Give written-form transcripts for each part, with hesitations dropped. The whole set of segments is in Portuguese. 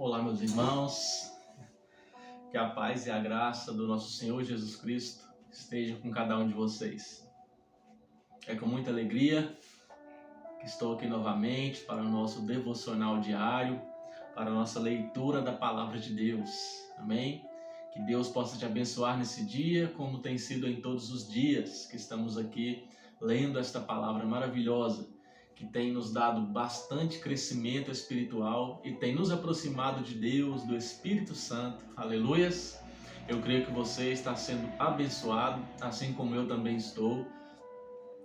Olá, meus irmãos, que a paz e a graça do nosso Senhor Jesus Cristo estejam com cada um de vocês. É com muita alegria que estou aqui novamente para o nosso devocional diário, para a nossa leitura da Palavra de Deus. Amém? Que Deus possa te abençoar nesse dia, como tem sido em todos os dias que estamos aqui lendo esta palavra maravilhosa, que tem nos dado bastante crescimento espiritual e tem nos aproximado de Deus, do Espírito Santo. Aleluias! Eu creio que você está sendo abençoado, assim como eu também estou.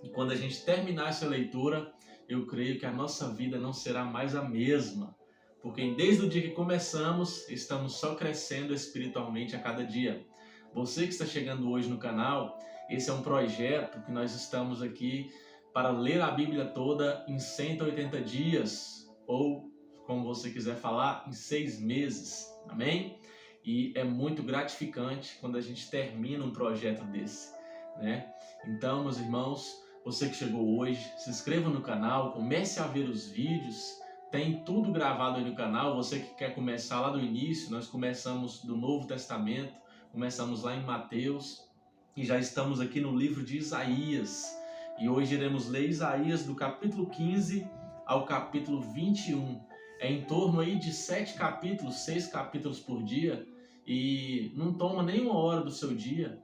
E quando a gente terminar essa leitura, eu creio que a nossa vida não será mais a mesma, porque desde o dia que começamos, estamos só crescendo espiritualmente a cada dia. Você que está chegando hoje no canal, esse é um projeto que nós estamos aqui para ler a Bíblia toda em 180 dias, ou, como você quiser falar, em 6 meses, amém? E é muito gratificante quando a gente termina um projeto desse, né? Então, meus irmãos, você que chegou hoje, se inscreva no canal, comece a ver os vídeos, tem tudo gravado aí no canal. Você que quer começar lá do início, nós começamos do Novo Testamento, começamos lá em Mateus, e já estamos aqui no livro de Isaías. E hoje iremos ler Isaías do capítulo 15 ao capítulo 21. É em torno aí de 7 capítulos, 6 capítulos por dia, e não toma nem 1 hora do seu dia.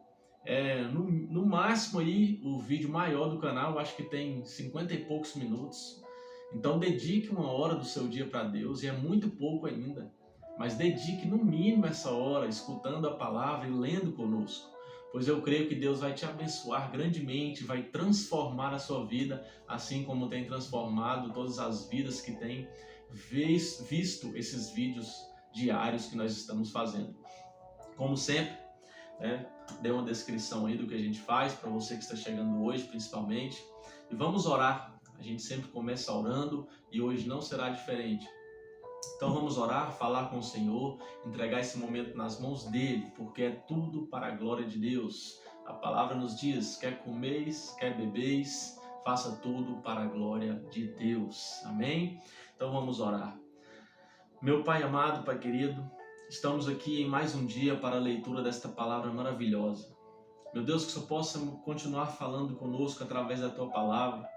No máximo aí, o vídeo maior do canal, acho que tem 50 e poucos minutos. Então dedique 1 hora do seu dia para Deus, e é muito pouco ainda. Mas dedique no mínimo essa hora, escutando a palavra e lendo conosco. Pois eu creio que Deus vai te abençoar grandemente, vai transformar a sua vida, assim como tem transformado todas as vidas que tem visto esses vídeos diários que nós estamos fazendo. Como sempre, dê uma descrição aí do que a gente faz, para você que está chegando hoje principalmente. E vamos orar. A gente sempre começa orando e hoje não será diferente. Então vamos orar, falar com o Senhor, entregar esse momento nas mãos dele, porque é tudo para a glória de Deus. A palavra nos diz: quer comeis, quer bebeis, faça tudo para a glória de Deus. Amém? Então vamos orar. Meu Pai amado, Pai querido, estamos aqui em mais um dia para a leitura desta palavra maravilhosa. Meu Deus, que o Senhor possa continuar falando conosco através da Tua palavra.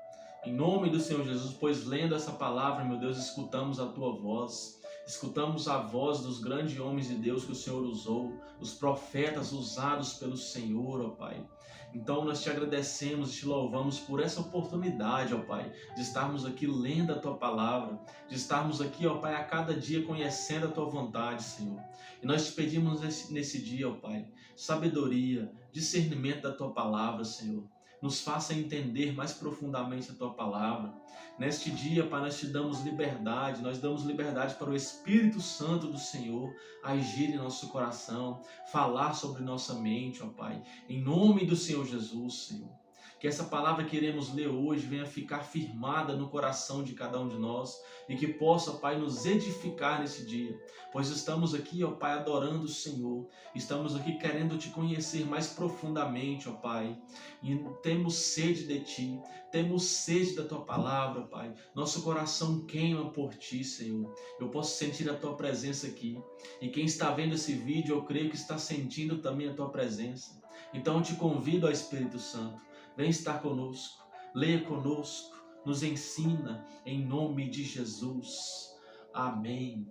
Em nome do Senhor Jesus, pois lendo essa palavra, meu Deus, escutamos a Tua voz, escutamos a voz dos grandes homens de Deus que o Senhor usou, os profetas usados pelo Senhor, ó Pai. Então nós te agradecemos e te louvamos por essa oportunidade, ó Pai, de estarmos aqui lendo a Tua palavra, de estarmos aqui, ó Pai, a cada dia conhecendo a Tua vontade, Senhor. E nós te pedimos nesse dia, ó Pai, sabedoria, discernimento da Tua palavra, Senhor. Nos faça entender mais profundamente a Tua palavra. Neste dia, Pai, nós te damos liberdade, nós damos liberdade para o Espírito Santo do Senhor agir em nosso coração, falar sobre nossa mente, ó Pai, em nome do Senhor Jesus, Senhor. Que essa palavra que iremos ler hoje venha ficar firmada no coração de cada um de nós e que possa, Pai, nos edificar nesse dia, pois estamos aqui, ó Pai, adorando o Senhor, estamos aqui querendo Te conhecer mais profundamente, ó Pai, e temos sede de Ti, temos sede da Tua palavra, Pai, nosso coração queima por Ti, Senhor. Eu posso sentir a Tua presença aqui, e quem está vendo esse vídeo, eu creio que está sentindo também a Tua presença. Então eu Te convido, ó Espírito Santo, vem estar conosco, leia conosco, nos ensina, em nome de Jesus. Amém.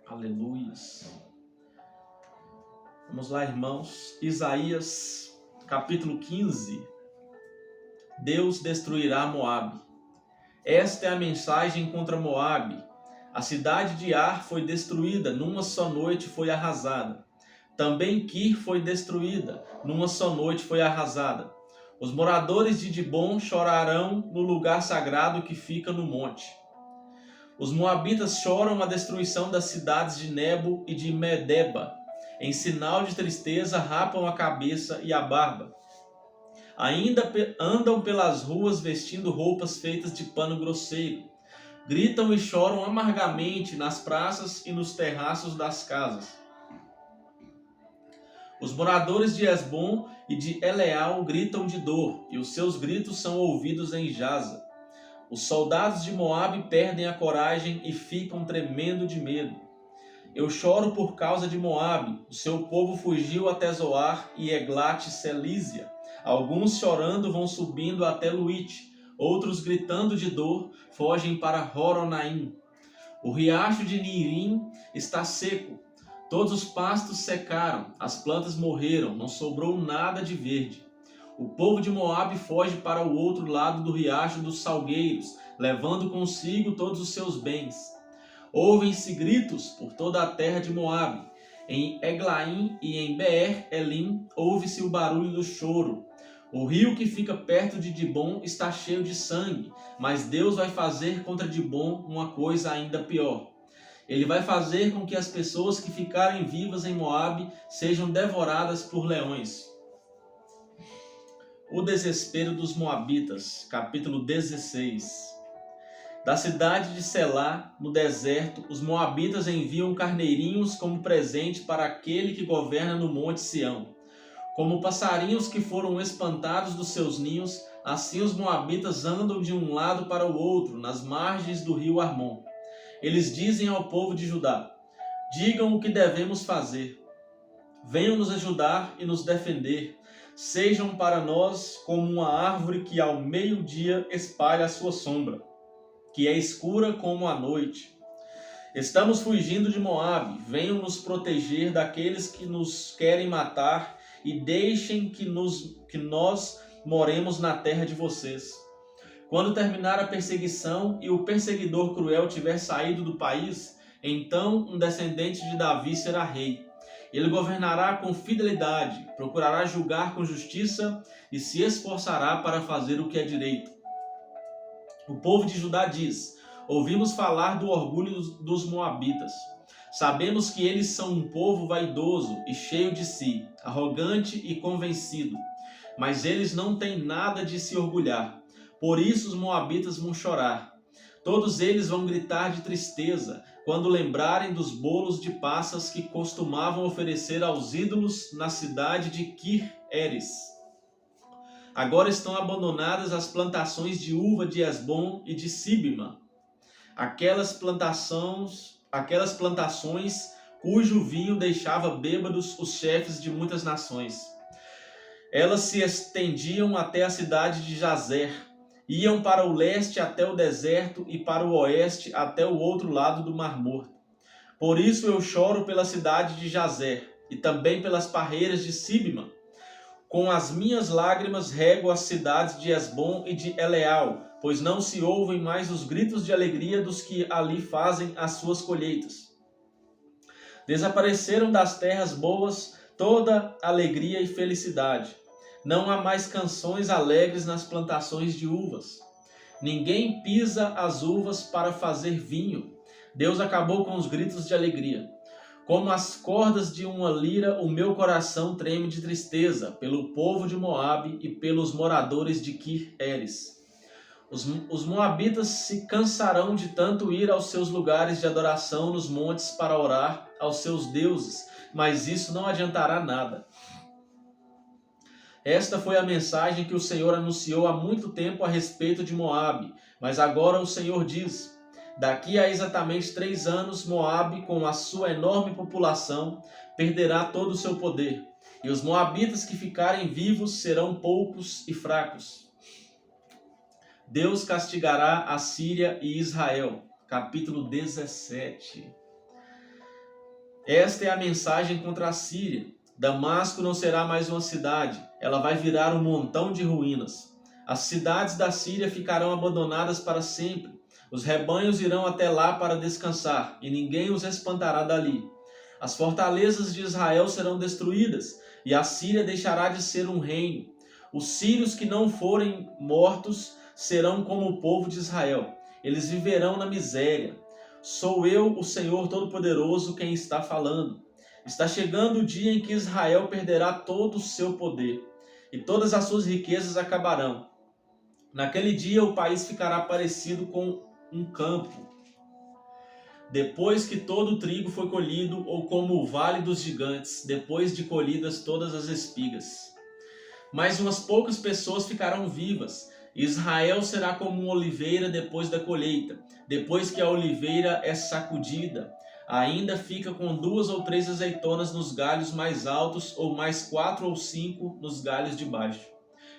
Aleluias. Vamos lá, irmãos. Isaías, capítulo 15. Deus destruirá Moabe. Esta é a mensagem contra Moabe. A cidade de Ar foi destruída, numa só noite foi arrasada. Também Kir foi destruída, numa só noite foi arrasada. Os moradores de Dibom chorarão no lugar sagrado que fica no monte. Os moabitas choram a destruição das cidades de Nebo e de Medeba. Em sinal de tristeza, rapam a cabeça e a barba. Ainda andam pelas ruas vestindo roupas feitas de pano grosseiro. Gritam e choram amargamente nas praças e nos terraços das casas. Os moradores de Esbom e de Eleal gritam de dor, e os seus gritos são ouvidos em Jaza. Os soldados de Moabe perdem a coragem e ficam tremendo de medo. Eu choro por causa de Moabe. O seu povo fugiu até Zoar e Eglat-Selísia. Alguns chorando vão subindo até Luite. Outros gritando de dor fogem para Horonaim. O riacho de Nirim está seco. Todos os pastos secaram, as plantas morreram, não sobrou nada de verde. O povo de Moabe foge para o outro lado do riacho dos salgueiros, levando consigo todos os seus bens. Ouvem-se gritos por toda a terra de Moabe. Em Eglaim e em Beer-Elim ouve-se o barulho do choro. O rio que fica perto de Dibom está cheio de sangue, mas Deus vai fazer contra Dibom uma coisa ainda pior. Ele vai fazer com que as pessoas que ficarem vivas em Moabe sejam devoradas por leões. O desespero dos Moabitas, capítulo 16. Da cidade de Selá, no deserto, os Moabitas enviam carneirinhos como presente para aquele que governa no monte Sião. Como passarinhos que foram espantados dos seus ninhos, assim os Moabitas andam de um lado para o outro, nas margens do rio Armon. Eles dizem ao povo de Judá: digam o que devemos fazer. Venham nos ajudar e nos defender. Sejam para nós como uma árvore que ao meio-dia espalha a sua sombra, que é escura como a noite. Estamos fugindo de Moabe. Venham nos proteger daqueles que nos querem matar e deixem que nós moremos na terra de vocês. Quando terminar a perseguição e o perseguidor cruel tiver saído do país, então um descendente de Davi será rei. Ele governará com fidelidade, procurará julgar com justiça e se esforçará para fazer o que é direito. O povo de Judá diz: ouvimos falar do orgulho dos Moabitas. Sabemos que eles são um povo vaidoso e cheio de si, arrogante e convencido. Mas eles não têm nada de se orgulhar. Por isso os Moabitas vão chorar. Todos eles vão gritar de tristeza quando lembrarem dos bolos de passas que costumavam oferecer aos ídolos na cidade de Kir-Eres. Agora estão abandonadas as plantações de uva de Esbom e de Sibma, aquelas plantações cujo vinho deixava bêbados os chefes de muitas nações. Elas se estendiam até a cidade de Jazer, iam para o leste até o deserto e para o oeste até o outro lado do Mar Morto. Por isso eu choro pela cidade de Jazer e também pelas parreiras de Sibma. Com as minhas lágrimas rego as cidades de Esbom e de Eleal, pois não se ouvem mais os gritos de alegria dos que ali fazem as suas colheitas. Desapareceram das terras boas toda alegria e felicidade. Não há mais canções alegres nas plantações de uvas. Ninguém pisa as uvas para fazer vinho. Deus acabou com os gritos de alegria. Como as cordas de uma lira, o meu coração treme de tristeza pelo povo de Moabe e pelos moradores de Kir-Eres. Os moabitas se cansarão de tanto ir aos seus lugares de adoração nos montes para orar aos seus deuses, mas isso não adiantará nada. Esta foi a mensagem que o Senhor anunciou há muito tempo a respeito de Moabe, mas agora o Senhor diz: daqui a exatamente 3 anos, Moabe, com a sua enorme população, perderá todo o seu poder, e os moabitas que ficarem vivos serão poucos e fracos. Deus castigará a Síria e Israel. Capítulo 17. Esta é a mensagem contra a Síria. Damasco não será mais uma cidade, ela vai virar um montão de ruínas. As cidades da Síria ficarão abandonadas para sempre. Os rebanhos irão até lá para descansar, e ninguém os espantará dali. As fortalezas de Israel serão destruídas, e a Síria deixará de ser um reino. Os sírios que não forem mortos serão como o povo de Israel. Eles viverão na miséria. Sou eu, o Senhor Todo-Poderoso, quem está falando. Está chegando o dia em que Israel perderá todo o seu poder, e todas as suas riquezas acabarão. Naquele dia o país ficará parecido com um campo, depois que todo o trigo foi colhido, ou como o vale dos gigantes, depois de colhidas todas as espigas. Mas umas poucas pessoas ficarão vivas. Israel será como uma oliveira depois da colheita, depois que a oliveira é sacudida. ainda fica com 2 ou 3 azeitonas nos galhos mais altos, ou mais 4 ou 5 nos galhos de baixo.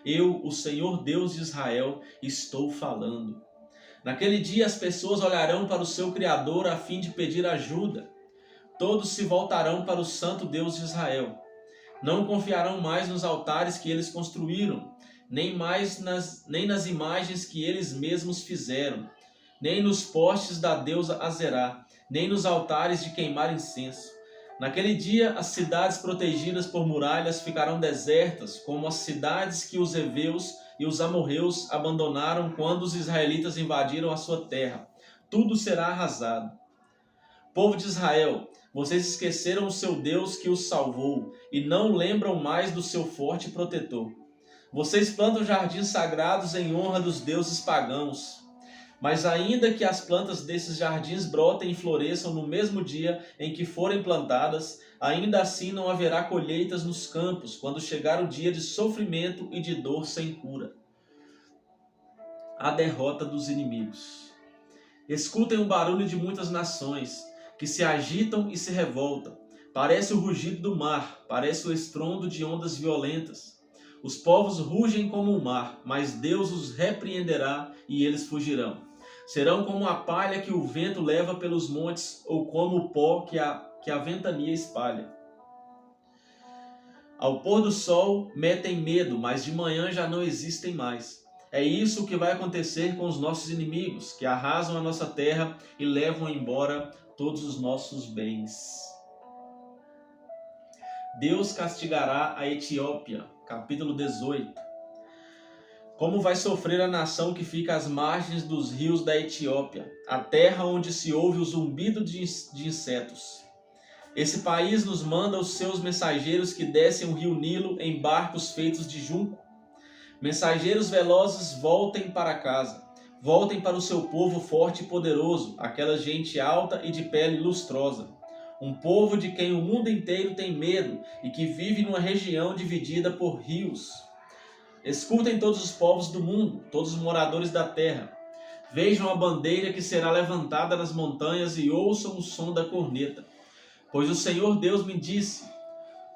Eu, o Senhor Deus de Israel, estou falando. Naquele dia as pessoas olharão para o seu Criador a fim de pedir ajuda. Todos se voltarão para o Santo Deus de Israel. Não confiarão mais nos altares que eles construíram, nem nas imagens que eles mesmos fizeram, nem nos postes da deusa Azerá, nem nos altares de queimar incenso. Naquele dia, as cidades protegidas por muralhas ficarão desertas, como as cidades que os heveus e os amorreus abandonaram quando os israelitas invadiram a sua terra. Tudo será arrasado. Povo de Israel, vocês esqueceram o seu Deus que os salvou e não lembram mais do seu forte protetor. Vocês plantam jardins sagrados em honra dos deuses pagãos. Mas ainda que as plantas desses jardins brotem e floresçam no mesmo dia em que forem plantadas, ainda assim não haverá colheitas nos campos, quando chegar o dia de sofrimento e de dor sem cura. A derrota dos inimigos. Escutem o barulho de muitas nações, que se agitam e se revoltam. Parece o rugido do mar, parece o estrondo de ondas violentas. Os povos rugem como o mar, mas Deus os repreenderá e eles fugirão. Serão como a palha que o vento leva pelos montes, ou como o pó que a ventania espalha. Ao pôr do sol, metem medo, mas de manhã já não existem mais. É isso que vai acontecer com os nossos inimigos, que arrasam a nossa terra e levam embora todos os nossos bens. Deus castigará a Etiópia. Capítulo 18. Como vai sofrer a nação que fica às margens dos rios da Etiópia, a terra onde se ouve o zumbido de insetos. Esse país nos manda os seus mensageiros que descem o rio Nilo em barcos feitos de junco. Mensageiros velozes, voltem para casa. Voltem para o seu povo forte e poderoso, aquela gente alta e de pele lustrosa. Um povo de quem o mundo inteiro tem medo e que vive numa região dividida por rios. Escutem todos os povos do mundo, todos os moradores da terra. Vejam a bandeira que será levantada nas montanhas e ouçam o som da corneta. Pois o Senhor Deus me disse: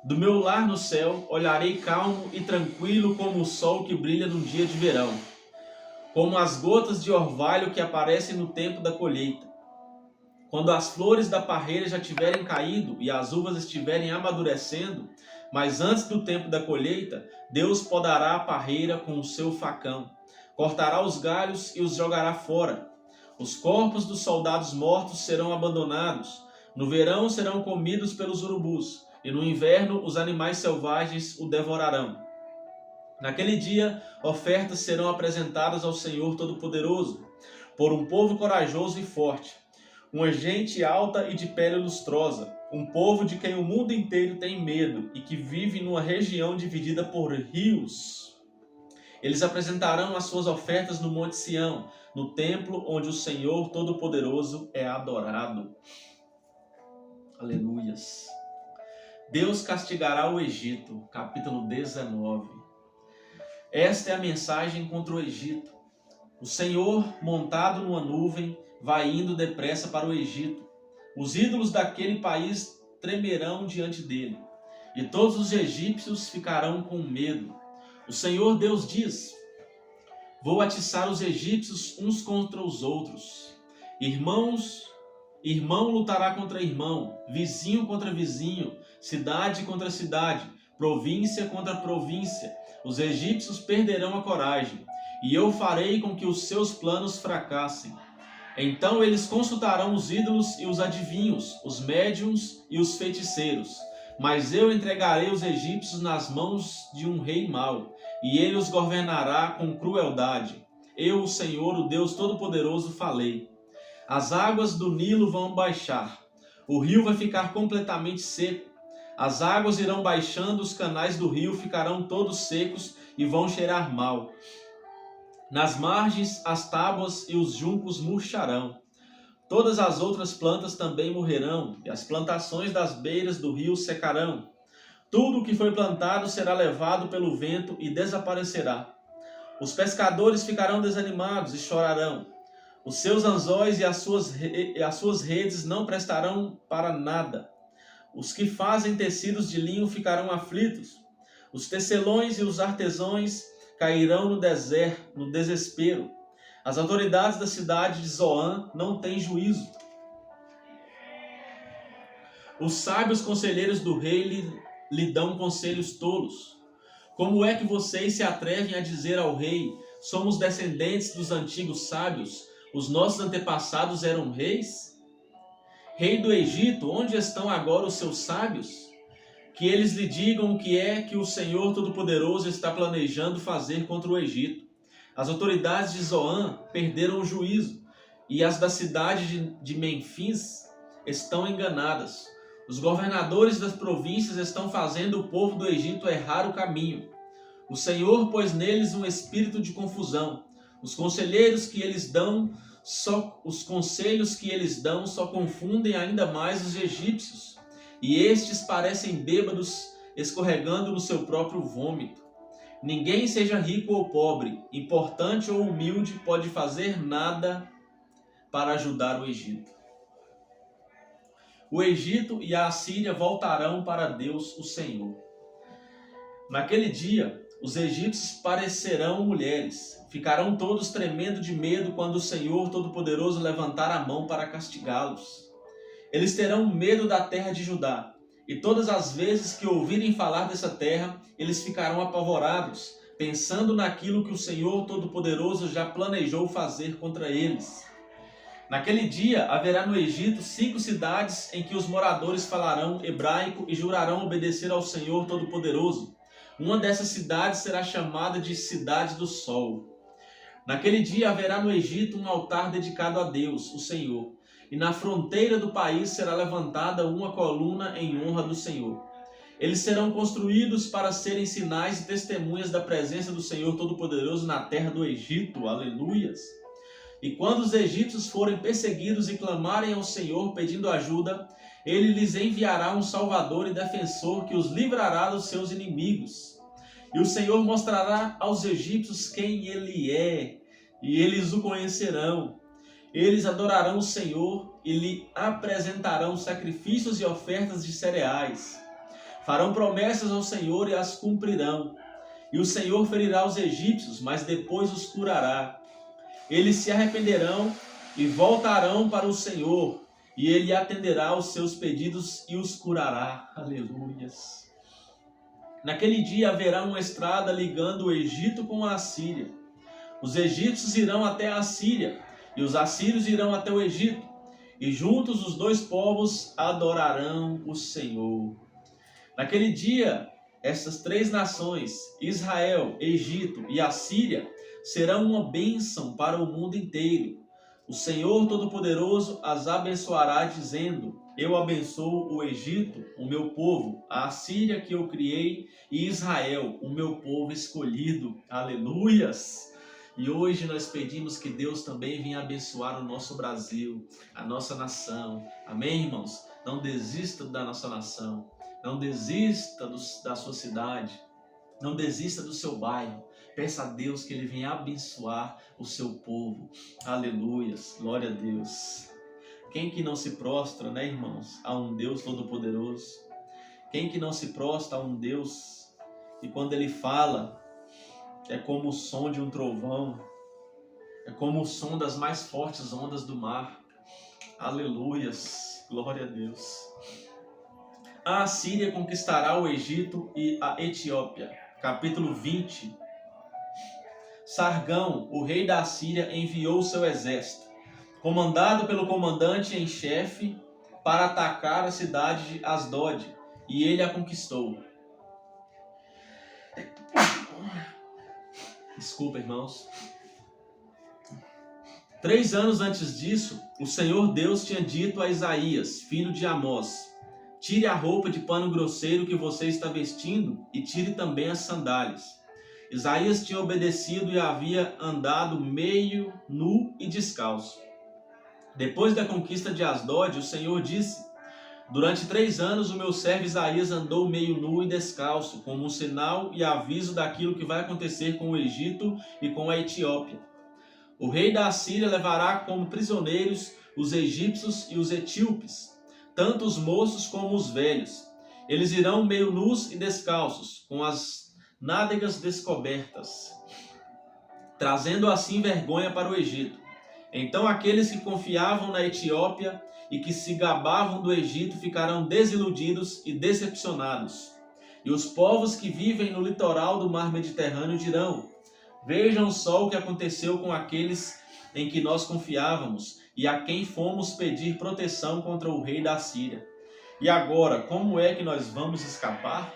do meu lar no céu olharei calmo e tranquilo como o sol que brilha num dia de verão, como as gotas de orvalho que aparecem no tempo da colheita. Quando as flores da parreira já tiverem caído e as uvas estiverem amadurecendo, mas antes do tempo da colheita, Deus podará a parreira com o seu facão, cortará os galhos e os jogará fora. Os corpos dos soldados mortos serão abandonados. No verão serão comidos pelos urubus, e no inverno os animais selvagens o devorarão. Naquele dia, ofertas serão apresentadas ao Senhor Todo-Poderoso, por um povo corajoso e forte, uma gente alta e de pele lustrosa, um povo de quem o mundo inteiro tem medo e que vive numa região dividida por rios. Eles apresentarão as suas ofertas no Monte Sião, no templo onde o Senhor Todo-Poderoso é adorado. Aleluias. Deus castigará o Egito, capítulo 19. Esta é a mensagem contra o Egito. O Senhor, montado numa nuvem, vai indo depressa para o Egito. Os ídolos daquele país tremerão diante dele, e todos os egípcios ficarão com medo. O Senhor Deus diz: vou atiçar os egípcios uns contra os outros. Irmão lutará contra irmão, vizinho contra vizinho, cidade contra cidade, província contra província. Os egípcios perderão a coragem, e eu farei com que os seus planos fracassem. Então eles consultarão os ídolos e os adivinhos, os médiuns e os feiticeiros. Mas eu entregarei os egípcios nas mãos de um rei mau, e ele os governará com crueldade. Eu, o Senhor, o Deus Todo-Poderoso, falei. As águas do Nilo vão baixar, o rio vai ficar completamente seco. As águas irão baixando, os canais do rio ficarão todos secos e vão cheirar mal. Nas margens, as tábuas e os juncos murcharão. Todas as outras plantas também morrerão, e as plantações das beiras do rio secarão. Tudo o que foi plantado será levado pelo vento e desaparecerá. Os pescadores ficarão desanimados e chorarão. Os seus anzóis e as suas redes não prestarão para nada. Os que fazem tecidos de linho ficarão aflitos. Os tecelões e os artesãos cairão no deserto, no desespero. As autoridades da cidade de Zoan não têm juízo. Os sábios conselheiros do rei lhe dão conselhos tolos. Como é que vocês se atrevem a dizer ao rei: somos descendentes dos antigos sábios, os nossos antepassados eram reis? Rei do Egito, onde estão agora os seus sábios? Que eles lhe digam o que é que o Senhor Todo-Poderoso está planejando fazer contra o Egito. As autoridades de Zoan perderam o juízo, e as da cidade de Mênfis estão enganadas. Os governadores das províncias estão fazendo o povo do Egito errar o caminho. O Senhor pôs neles um espírito de confusão. Os conselhos que eles dão só confundem ainda mais os egípcios, e estes parecem bêbados escorregando no seu próprio vômito. Ninguém, seja rico ou pobre, importante ou humilde, pode fazer nada para ajudar o Egito. O Egito e a Assíria voltarão para Deus, o Senhor. Naquele dia, os egípcios parecerão mulheres. Ficarão todos tremendo de medo quando o Senhor Todo-Poderoso levantar a mão para castigá-los. Eles terão medo da terra de Judá, e todas as vezes que ouvirem falar dessa terra, eles ficarão apavorados, pensando naquilo que o Senhor Todo-Poderoso já planejou fazer contra eles. Naquele dia haverá no Egito 5 cidades em que os moradores falarão hebraico e jurarão obedecer ao Senhor Todo-Poderoso. Uma dessas cidades será chamada de Cidade do Sol. Naquele dia haverá no Egito um altar dedicado a Deus, o Senhor, e na fronteira do país será levantada uma coluna em honra do Senhor. Eles serão construídos para serem sinais e testemunhas da presença do Senhor Todo-Poderoso na terra do Egito. Aleluias! E quando os egípcios forem perseguidos e clamarem ao Senhor pedindo ajuda, Ele lhes enviará um Salvador e defensor que os livrará dos seus inimigos. E o Senhor mostrará aos egípcios quem Ele é, e eles o conhecerão. Eles adorarão o Senhor e lhe apresentarão sacrifícios e ofertas de cereais. Farão promessas ao Senhor e as cumprirão. E o Senhor ferirá os egípcios, mas depois os curará. Eles se arrependerão e voltarão para o Senhor, e Ele atenderá aos seus pedidos e os curará. Aleluias! Naquele dia haverá uma estrada ligando o Egito com a Assíria. Os egípcios irão até a Assíria, e os assírios irão até o Egito, e juntos os dois povos adorarão o Senhor. Naquele dia, essas 3 nações, Israel, Egito e Assíria, serão uma bênção para o mundo inteiro. O Senhor Todo-Poderoso as abençoará, dizendo: eu abençoo o Egito, o meu povo, a Assíria que eu criei, e Israel, o meu povo escolhido. Aleluias! E hoje nós pedimos que Deus também venha abençoar o nosso Brasil, a nossa nação. Amém, irmãos? Não desista da nossa nação. Não desista da sua cidade. Não desista do seu bairro. Peça a Deus que Ele venha abençoar o seu povo. Aleluias. Glória a Deus. Quem que não se prostra, né, irmãos, a um Deus Todo-Poderoso? Quem que não se prostra a um Deus que quando Ele fala é como o som de um trovão, é como o som das mais fortes ondas do mar. Aleluias. Glória a Deus. A Assíria conquistará o Egito e a Etiópia. Capítulo 20. Sargão, o rei da Assíria, enviou seu exército, comandado pelo comandante em chefe, para atacar a cidade de Asdod, e ele a conquistou. Desculpa, irmãos. 3 anos antes disso, o Senhor Deus tinha dito a Isaías, filho de Amós: tire a roupa de pano grosseiro que você está vestindo e tire também as sandálias. Isaías tinha obedecido e havia andado meio nu e descalço. Depois da conquista de Asdod, o Senhor disse: durante 3 anos o meu servo Isaías andou meio nu e descalço, como um sinal e aviso daquilo que vai acontecer com o Egito e com a Etiópia. O rei da Assíria levará como prisioneiros os egípcios e os etíopes, tanto os moços como os velhos. Eles irão meio nus e descalços, com as nádegas descobertas, trazendo assim vergonha para o Egito. Então aqueles que confiavam na Etiópia e que se gabavam do Egito ficarão desiludidos e decepcionados. E os povos que vivem no litoral do mar Mediterrâneo dirão: vejam só o que aconteceu com aqueles em que nós confiávamos e a quem fomos pedir proteção contra o rei da Síria. E agora, como é que nós vamos escapar?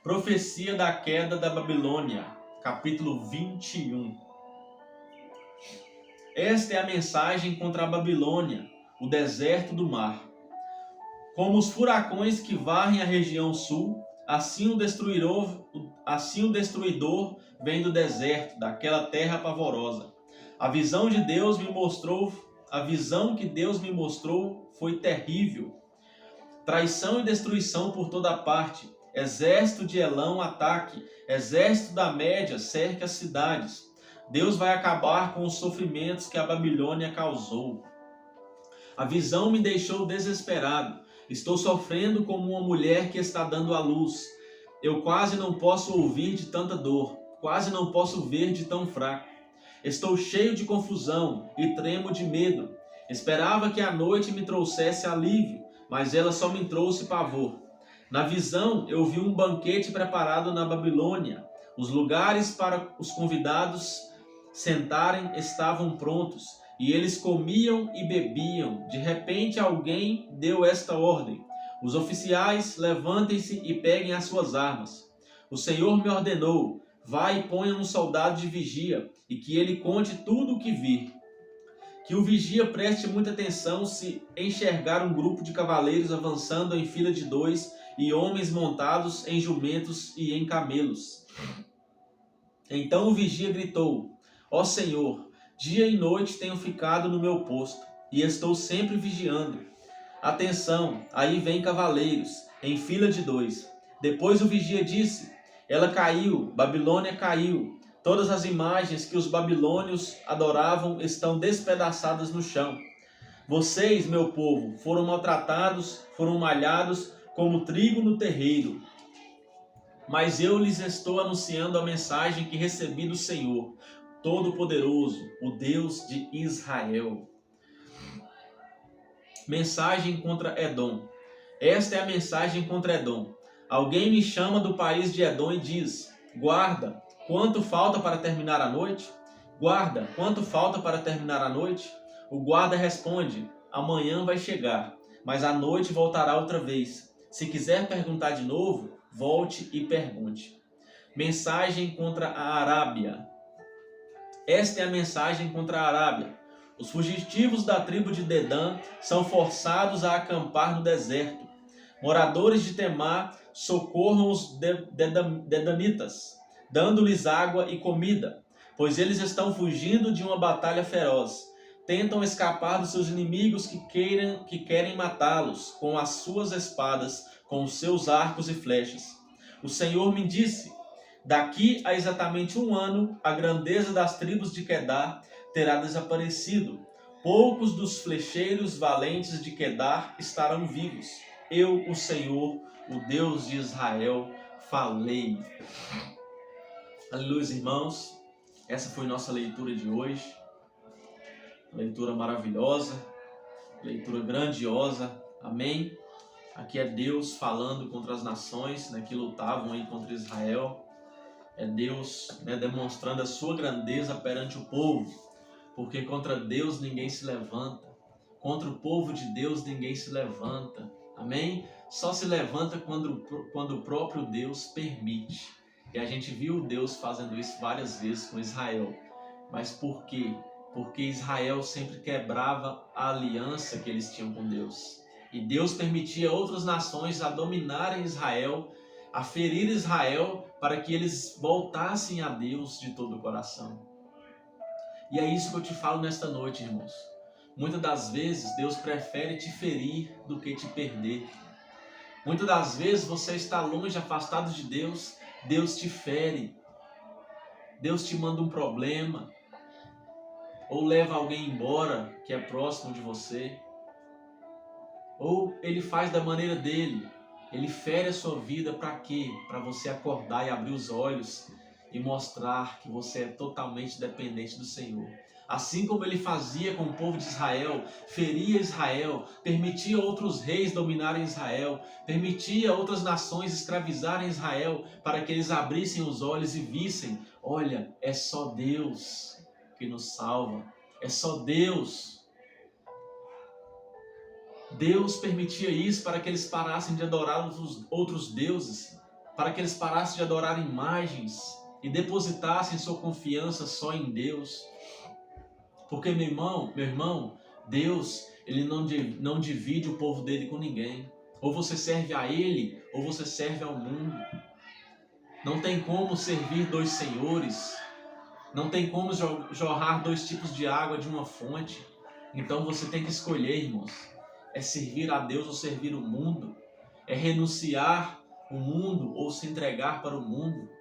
Profecia da queda da Babilônia, capítulo 21. Esta é a mensagem contra a Babilônia, o deserto do mar. Como os furacões que varrem a região sul, assim o destruidor vem do deserto, daquela terra pavorosa. A visão que Deus me mostrou foi terrível. Traição e destruição por toda parte. Exército de Elão ataque, exército da Média cerca as cidades. Deus vai acabar com os sofrimentos que a Babilônia causou. A visão me deixou desesperado. Estou sofrendo como uma mulher que está dando à luz. Eu quase não posso ouvir de tanta dor, quase não posso ver de tão fraco. Estou cheio de confusão e tremo de medo. Esperava que a noite me trouxesse alívio, mas ela só me trouxe pavor. Na visão, eu vi um banquete preparado na Babilônia. Os lugares para os convidados sentarem estavam prontos, e eles comiam e bebiam. De repente alguém deu esta ordem: os oficiais, levantem-se e peguem as suas armas. O Senhor me ordenou: vai e ponha um soldado de vigia, e que ele conte tudo o que vir. Que o vigia preste muita atenção se enxergar um grupo de cavaleiros avançando em fila de 2 e homens montados em jumentos e em camelos. Então o vigia gritou: ó Senhor, dia e noite tenho ficado no meu posto, e estou sempre vigiando. Atenção, aí vem cavaleiros, em fila de 2. Depois o vigia disse: ela caiu, Babilônia caiu. Todas as imagens que os babilônios adoravam estão despedaçadas no chão. Vocês, meu povo, foram maltratados, foram malhados como trigo no terreiro. Mas eu lhes estou anunciando a mensagem que recebi do Senhor Todo-Poderoso, o Deus de Israel. Mensagem contra Edom. Esta é a mensagem contra Edom. Alguém me chama do país de Edom e diz: guarda, quanto falta para terminar a noite? Guarda, quanto falta para terminar a noite? O guarda responde: amanhã vai chegar, mas a noite voltará outra vez. Se quiser perguntar de novo, volte e pergunte. Mensagem contra a Arábia. Esta é a mensagem contra a Arábia. Os fugitivos da tribo de Dedã são forçados a acampar no deserto. Moradores de Temá socorram os dedanitas, dando-lhes água e comida, pois eles estão fugindo de uma batalha feroz. Tentam escapar dos seus inimigos que querem matá-los com as suas espadas, com os seus arcos e flechas. O Senhor me disse: daqui a exatamente 1 ano, a grandeza das tribos de Quedar terá desaparecido. Poucos dos flecheiros valentes de Quedar estarão vivos. Eu, o Senhor, o Deus de Israel, falei. Aleluia, irmãos. Essa foi nossa leitura de hoje. Leitura maravilhosa, leitura grandiosa. Amém? Aqui é Deus falando contra as nações, né, que lutavam aí contra Israel. É Deus, né, demonstrando a sua grandeza perante o povo, porque contra Deus ninguém se levanta, contra o povo de Deus ninguém se levanta, amém? Só se levanta quando o próprio Deus permite, e a gente viu Deus fazendo isso várias vezes com Israel. Mas por quê? Porque Israel sempre quebrava a aliança que eles tinham com Deus, e Deus permitia outras nações a dominarem Israel, a ferir Israel, para que eles voltassem a Deus de todo o coração. E é isso que eu te falo nesta noite, irmãos. Muitas das vezes Deus prefere te ferir do que te perder. Muitas das vezes você está longe, afastado de Deus, Deus te fere. Deus te manda um problema, ou leva alguém embora que é próximo de você, ou Ele faz da maneira dele. Ele fere a sua vida para quê? Para você acordar e abrir os olhos e mostrar que você é totalmente dependente do Senhor. Assim como Ele fazia com o povo de Israel, feria Israel, permitia outros reis dominarem Israel, permitia outras nações escravizarem Israel, para que eles abrissem os olhos e vissem: olha, é só Deus que nos salva, é só Deus. Deus permitia isso para que eles parassem de adorar os outros deuses, para que eles parassem de adorar imagens e depositassem sua confiança só em Deus. Porque, meu irmão, Deus, Ele não divide o povo dele com ninguém. Ou você serve a Ele, ou você serve ao mundo. Não tem como servir dois senhores. Não tem como jorrar dois tipos de água de uma fonte. Então você tem que escolher, irmãos. É servir a Deus ou servir o mundo. É renunciar o mundo ou se entregar para o mundo.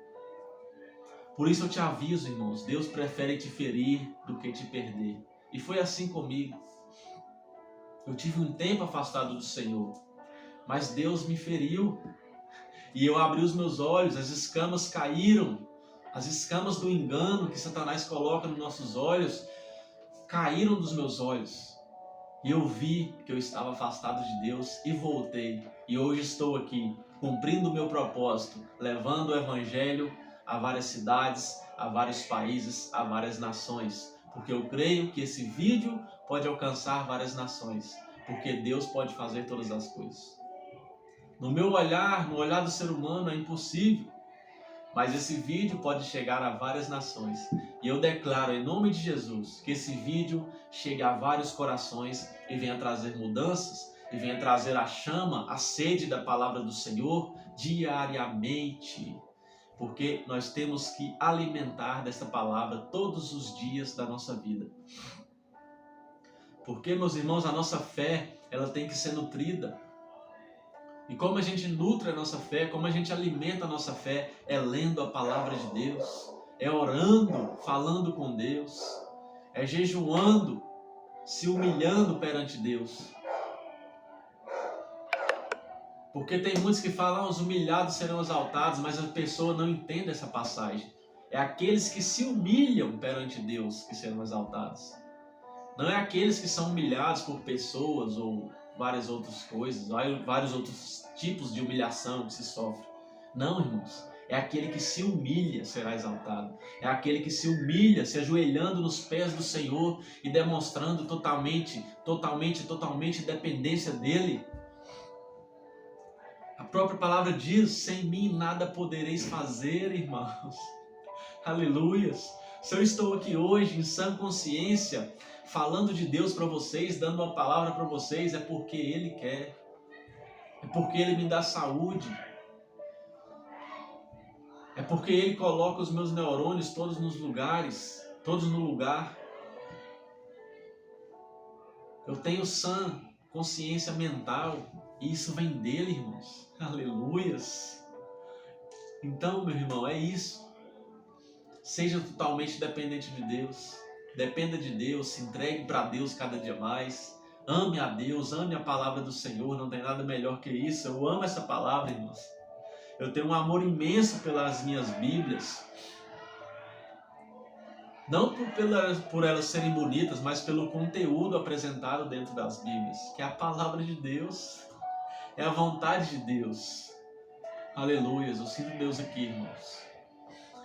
Por isso eu te aviso, irmãos, Deus prefere te ferir do que te perder. E foi assim comigo. Eu tive um tempo afastado do Senhor, mas Deus me feriu. E eu abri os meus olhos, as escamas caíram. As escamas do engano que Satanás coloca nos nossos olhos caíram dos meus olhos. E eu vi que eu estava afastado de Deus e voltei. E hoje estou aqui, cumprindo o meu propósito, levando o Evangelho a várias cidades, a vários países, a várias nações. Porque eu creio que esse vídeo pode alcançar várias nações. Porque Deus pode fazer todas as coisas. No meu olhar, no olhar do ser humano, é impossível. Mas esse vídeo pode chegar a várias nações. E eu declaro em nome de Jesus que esse vídeo chegue a vários corações e venha trazer mudanças, e venha trazer a chama, a sede da palavra do Senhor diariamente. Porque nós temos que alimentar dessa palavra todos os dias da nossa vida. Porque, meus irmãos, a nossa fé, ela tem que ser nutrida. E como a gente nutre a nossa fé, como a gente alimenta a nossa fé, é lendo a palavra de Deus, é orando, falando com Deus, é jejuando, se humilhando perante Deus. Porque tem muitos que falam, os humilhados serão exaltados, mas a pessoa não entende essa passagem. É aqueles que se humilham perante Deus que serão exaltados. Não é aqueles que são humilhados por pessoas ou várias outras coisas, vários outros tipos de humilhação que se sofre. Não, irmãos. É aquele que se humilha será exaltado. É aquele que se humilha, se ajoelhando nos pés do Senhor e demonstrando totalmente dependência dEle. A própria palavra diz, sem mim nada podereis fazer, irmãos. Aleluias. Se eu estou aqui hoje em sã consciência, falando de Deus para vocês, dando uma palavra para vocês, é porque Ele quer. É porque Ele me dá saúde. É porque Ele coloca os meus neurônios todos nos lugares, todos no lugar. Eu tenho sã consciência mental e isso vem dEle, irmãos. Aleluias. Então, meu irmão, é isso. Seja totalmente dependente de Deus. Dependa de Deus, se entregue para Deus cada dia mais. Ame a Deus, ame a palavra do Senhor, não tem nada melhor que isso. Eu amo essa palavra, irmãos. Eu tenho um amor imenso pelas minhas Bíblias. Não por elas serem bonitas, mas pelo conteúdo apresentado dentro das Bíblias, que é a palavra de Deus, é a vontade de Deus. Aleluias, eu sinto Deus aqui, irmãos.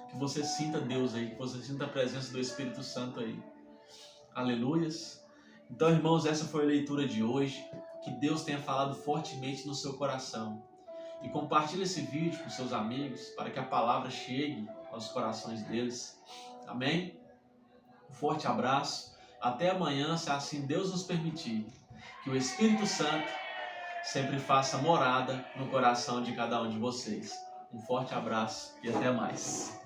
Que você sinta Deus aí, que você sinta a presença do Espírito Santo aí. Aleluias. Então, irmãos, essa foi a leitura de hoje. Que Deus tenha falado fortemente no seu coração. E compartilhe esse vídeo com seus amigos, para que a palavra chegue aos corações deles. Amém? Um forte abraço. Até amanhã, se assim Deus nos permitir. Que o Espírito Santo sempre faça morada no coração de cada um de vocês. Um forte abraço e até mais.